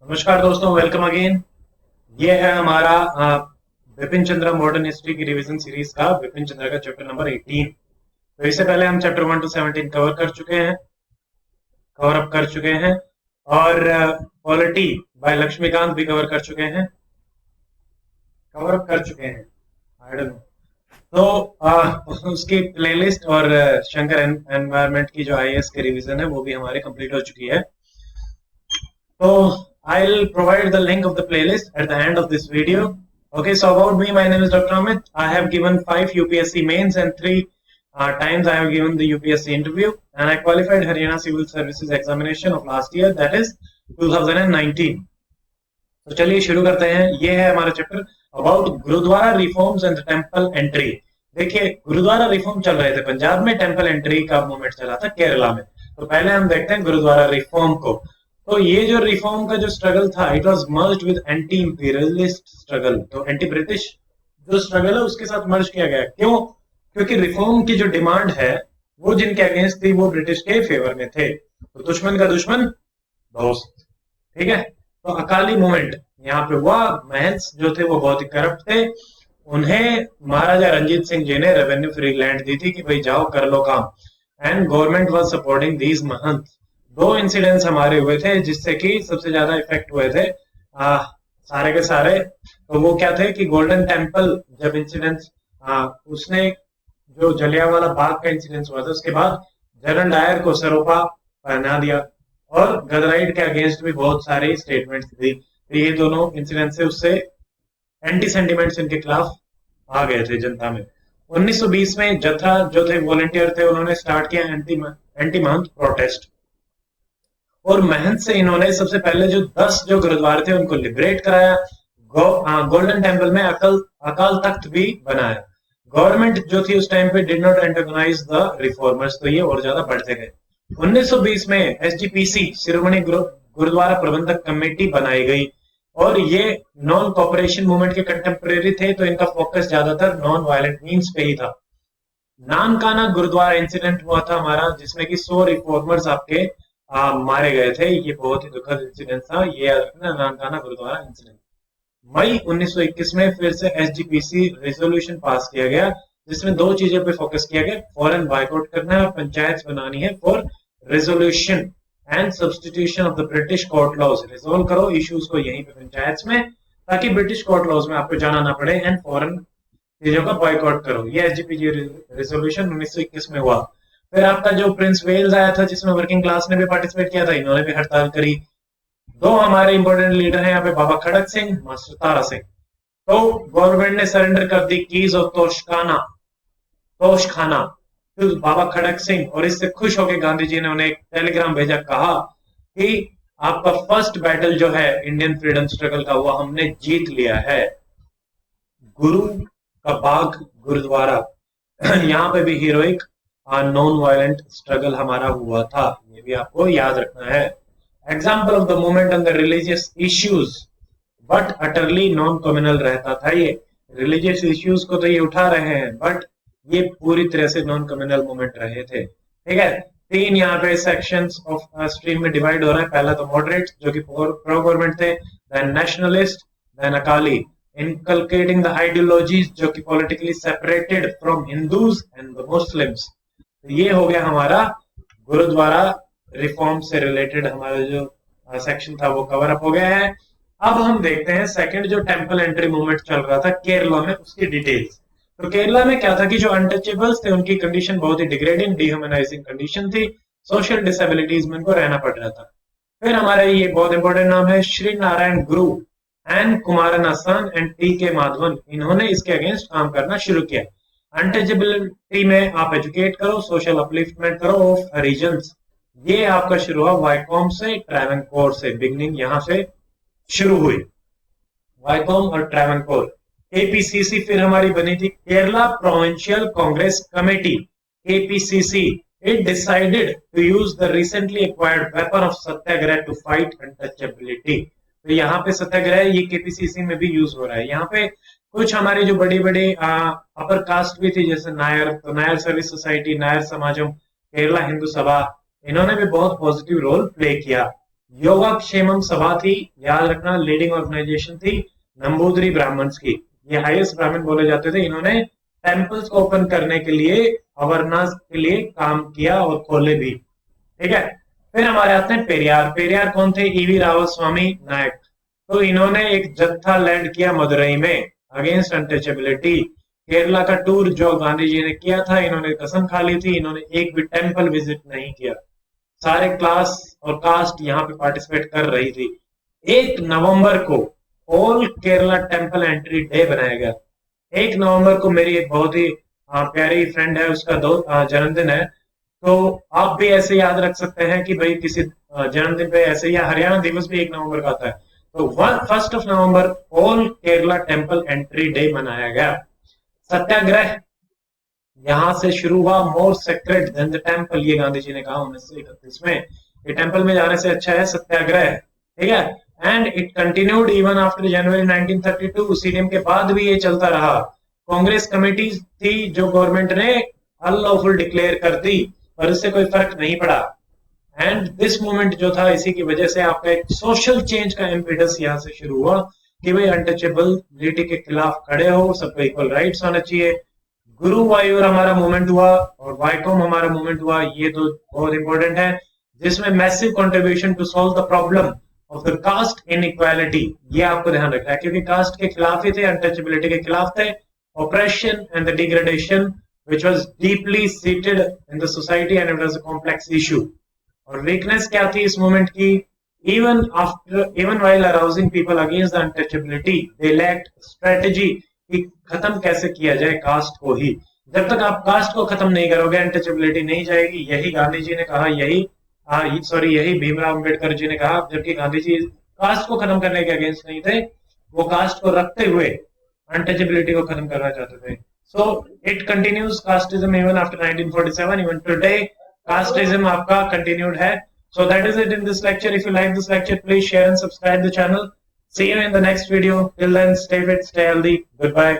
नमस्कार दोस्तों, welcome again. ये है हमारा बिपिन चंद्र मॉडर्न हिस्ट्री की रिवीजन सीरीज का बिपिन चंद्र का चैप्टर नंबर 18। तो इससे पहले हम चैप्टर 1 to 17 कवर अप कर चुके हैं और पॉलिटी बाय लक्ष्मीकांत भी कवर अप कर चुके हैं। I don't know. तो उसकी प्लेलिस्ट और शंकर एनवायरनमेंट की जो आईएएस की रिवीजन है वो भी हमारे कंप्लीट हो चुकी है। So I'll provide the link of the playlist at the end of this video. Okay, so about me, my name is Dr. Amit. I have given 5 UPSC mains and 3 times I have given the UPSC interview, and I qualified Haryana Civil Services examination of last year, that is 2019. तो चलिए शुरू करते हैं। ये है हमारा chapter about gurudwara reforms and temple entry. देखिए, gurudwara reform चल रहे थे पंजाब में, टेम्पल एंट्री का मूवमेंट चला था केरला में। तो पहले हम देखते हैं गुरुद्वारा रिफॉर्म को। तो ये जो रिफॉर्म का जो स्ट्रगल था, it was merged with anti imperialist struggle. तो एंटी ब्रिटिश जो स्ट्रगल है उसके साथ मर्ज किया गया। क्यों? क्योंकि रिफॉर्म की जो डिमांड है वो जिनके अगेंस्ट थी वो ब्रिटिश के फेवर में थे। तो दुश्मन का दुश्मन दोस्त, ठीक है। तो अकाली मूवमेंट यहाँ पे हुआ। महंत जो थे वो बहुत ही करप्ट थे। उन्हें महाराजा रंजीत सिंह जी ने रेवेन्यू फ्री लैंड दी थी कि भाई जाओ कर लो काम, and government was supporting these Mahant. 2 incidents हमारे हुए थे जिससे कि सबसे ज्यादा इफेक्ट हुए थे सारे के सारे। तो वो क्या थे कि गोल्डन टेम्पल जब इंसिडेंस उसने जो जलियांवाला बाग का इंसिडेंस हुआ था उसके बाद जनरल डायर को सरोपा पहना दिया और गदराइट के अगेंस्ट भी बहुत सारी स्टेटमेंट्स दी। तो ये दोनों इंसिडेंट से उससे एंटी सेंटिमेंट्स इनके खिलाफ आ गए थे जनता में। 1920 में जत्था जो थे वॉलंटियर थे, उन्होंने स्टार्ट किया एंटी महंत प्रोटेस्ट, और महंत से इन्होंने सबसे पहले जो 10 जो गुरुद्वारे थे उनको लिबरेट कराया। गोल्डन टेम्पल में अकाल तख्त भी बनाया। गवर्नमेंट जो थी उस टाइम पे डिड नॉट एंटेगोनाइज द रिफॉर्मर्स, तो ये और ज्यादा बढ़ते गए। 1920 में एसजीपीसी शिरोमणि गुरुद्वारा प्रबंधक कमेटी बनाई गई, और ये नॉन कॉपरेशन मूवमेंट के कंटेम्परेरी थे, तो इनका फोकस ज्यादातर नॉन वायलेंट मीन्स पे ही था। नानकाना गुरुद्वारा इंसिडेंट हुआ था हमारा, जिसमें कि 100 रिफॉर्मर्स आपके मारे गए थे। ये बहुत ही दुखद इंसिडेंट था। ये याद रखना, नानकाना गुरुद्वारा इंसिडेंट। मई 1921 में फिर से एसजीपीसी रेजोल्यूशन पास किया गया, जिसमें 2 चीजों पे फोकस किया गया। फॉरेन बायकॉट करना है और पंचायत बनानी है for resolution and substitution of the British court laws. Resolve करो इश्यूज को यहीं पे पंचायत में, ताकि ब्रिटिश कोर्ट लॉज में आपको जाना ना पड़े, एंड फॉरेन चीजों का बॉयकॉट करो। ये एसजीपीसी रेजोल्यूशन 1921 में हुआ। फिर आपका जो प्रिंस वेल्स आया था, जिसमें वर्किंग क्लास ने भी पार्टिसिपेट किया था, इन्होंने भी हड़ताल करी। 2 हमारे इंपॉर्टेंट लीडर हैं यहाँ पे, बाबा खड़क सिंह, मास्टर तारा सिंह। तो गवर्नमेंट ने सरेंडर कर दी कीज ऑफ तोशखाना तो बाबा खड़क सिंह, और इससे खुश होकर गांधी जी ने उन्हें एक टेलीग्राम भेजा, कहा कि आपका फर्स्ट बैटल जो है इंडियन फ्रीडम स्ट्रगल का, वो हमने जीत लिया है। गुरु का बाग गुरुद्वारा यहाँ पे भी हीरोइक नॉन वायलेंट स्ट्रगल हमारा हुआ था, ये भी आपको याद रखना है। Example of the movement on the religious issues, but utterly non communal रहता था। ये रिलीजियस इश्यूज को तो ये उठा रहे हैं, बट ये पूरी तरह से नॉन कम्युनल मूवमेंट रहे थे, ठीक है। 3 यहाँ पे सेक्शंस ऑफ स्ट्रीम में डिवाइड हो रहा है। पहला तो मॉडरेट जो कि प्रो गवर्नमेंट थे, then nationalist, then Akali, inculcating the ideologies जो कि politically separated from Hindus and the Muslims. तो ये हो गया हमारा गुरुद्वारा रिफॉर्म से रिलेटेड हमारा जो सेक्शन था वो कवर अप हो गया है। अब हम देखते हैं सेकंड जो टेम्पल एंट्री मूवमेंट चल रहा था केरला में, उसकी डिटेल्स। तो केरला में क्या था कि जो अनटचेबल्स थे उनकी कंडीशन बहुत ही डिग्रेडिंग, डिह्यूमनाइजिंग कंडीशन थी। सोशल डिसेबिलिटीज में उनको रहना पड़ रहा था। फिर हमारे ये बहुत इंपॉर्टेंट नाम है श्री नारायण गुरु एंड कुमारन आसान एंड टी के माधवन, इन्होंने इसके अगेंस्ट काम करना शुरू किया। अनटचेबिलिटी में आप एजुकेट करो, सोशल अपलिफ्टमेंट करो ऑफ हरिजन्स। ये आपका शुरू हुआ वाइकॉम से, ट्रैवनकोर से, बिगनिंग यहां से शुरू हुई, वाइकॉम और ट्रैवनकोर। केपीसीसी फिर हमारी बनी थी Kerala provincial Congress committee, KPCC. It decided to use the recently acquired weapon of satyagraha to fight untouchability. तो यहाँ पे सत्याग्रह ये केपीसीसी में भी यूज हो रहा है। यहाँ पे कुछ हमारी जो बड़ी बड़ी अपर कास्ट भी थी, जैसे नायर, तो नायर सर्विस सोसाइटी, नायर समाजम, केरला हिंदू सभा, इन्होंने भी बहुत पॉजिटिव रोल प्ले किया। योगक्षेमम सभा थी, याद रखना, लीडिंग ऑर्गेनाइजेशन थी नंबूदरी ब्राह्मण्स की। ये हाईएस्ट ब्राह्मण बोले जाते थे। इन्होंने टेम्पल्स को ओपन करने के लिए, अवेयरनेस के लिए काम किया और खोले भी। ठीक है, फिर हमारे आते हैं पेरियार। पेरियार कौन थे? ईवी रामास्वामी नायक। तो इन्होंने एक जत्था लैंड किया मदुरई में अगेंस्ट अनटचेबिलिटी। केरला का टूर जो गांधी जी ने किया था, इन्होंने कसम खा ली थी, इन्होंने एक भी टेम्पल विजिट नहीं किया। सारे क्लास और कास्ट यहाँ पे पार्टिसिपेट कर रही थी। 1 नवंबर को all Kerala temple entry day बनाया गया। 1 नवंबर को मेरी एक बहुत ही प्यारी फ्रेंड है, उसका जन्मदिन है। तो आप भी ऐसे याद रख सकते हैं कि भाई किसी जन्मदिन पे ऐसे, या हरियाणा दिवस भी 1 नवंबर का आता है। तो 1 November all Kerala temple entry day मनाया गया। सत्याग्रह यहां से शुरू हुआ। More sacred than the temple, ये गांधी जी ने कहा 1931 में। ये टेम्पल में जाने से अच्छा है सत्याग्रह। ठीक है, and it continued even after January 1932। CDM के बाद भी ये चलता रहा। कांग्रेस कमेटी थी जो गवर्नमेंट ने अनलॉफुल डिक्लेयर कर दी, पर इससे कोई फर्क नहीं पड़ा। एंड दिस मूवमेंट जो था, इसी की वजह से आपका एक सोशल चेंज का इम्पिटस यहां से शुरू हुआ कि भाई अनटचेबिलिटी के खिलाफ खड़े हो, सबको इक्वल राइट्स होना चाहिए। गुरुवायूर हमारा मूवमेंट हुआ और वाइकॉम हमारा मूवमेंट हुआ। ये दो बहुत इंपॉर्टेंट है, जिसमें massive contribution to solve the problem of the caste inequality. ये आपको ध्यान रखना है, क्योंकि कास्ट के खिलाफ ही थे, अनटचेबिलिटी के खिलाफ थे। Operation and the degradation which was deeply seated in the society and it was a complex issue. और वीकनेस क्या थी इस मूवमेंट की? even while arousing people against the untouchability, they lacked strategy कि खत्म कैसे किया जाए कास्ट को ही। जब तक आप कास्ट को खत्म नहीं करोगे, अनटचेबिलिटी नहीं जाएगी। यही गांधी जी ने कहा, यही भीमराव अम्बेडकर जी ने कहा। जबकि गांधी जी कास्ट को खत्म करने के अगेंस्ट नहीं थे, वो कास्ट को रखते हुए अनटचेबिलिटी को खत्म करना चाहते थे। So it continues casteism even after 1947. Even today, casteism आपका continued है. So that is it in this lecture. If you like this lecture, please share and subscribe the channel. See you in the next video. Till then, stay fit, stay healthy. Goodbye.